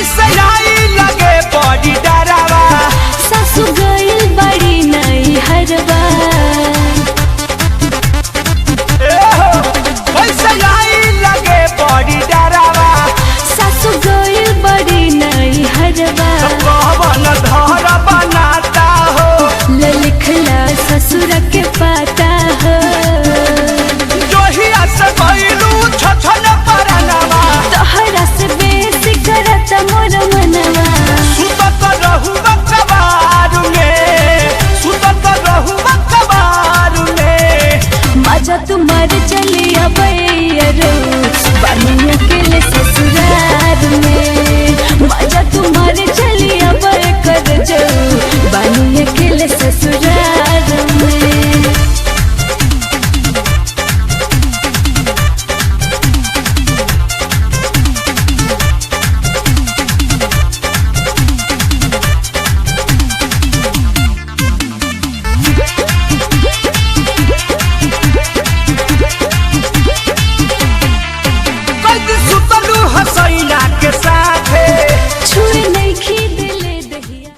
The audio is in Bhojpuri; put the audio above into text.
कैसे आई लगे बड़ी डरावा। सासु गइल बड़ी नई हरवा। कैसे आई लगे बड़ी डरावा। सासु गइल बड़ी नई हरवा।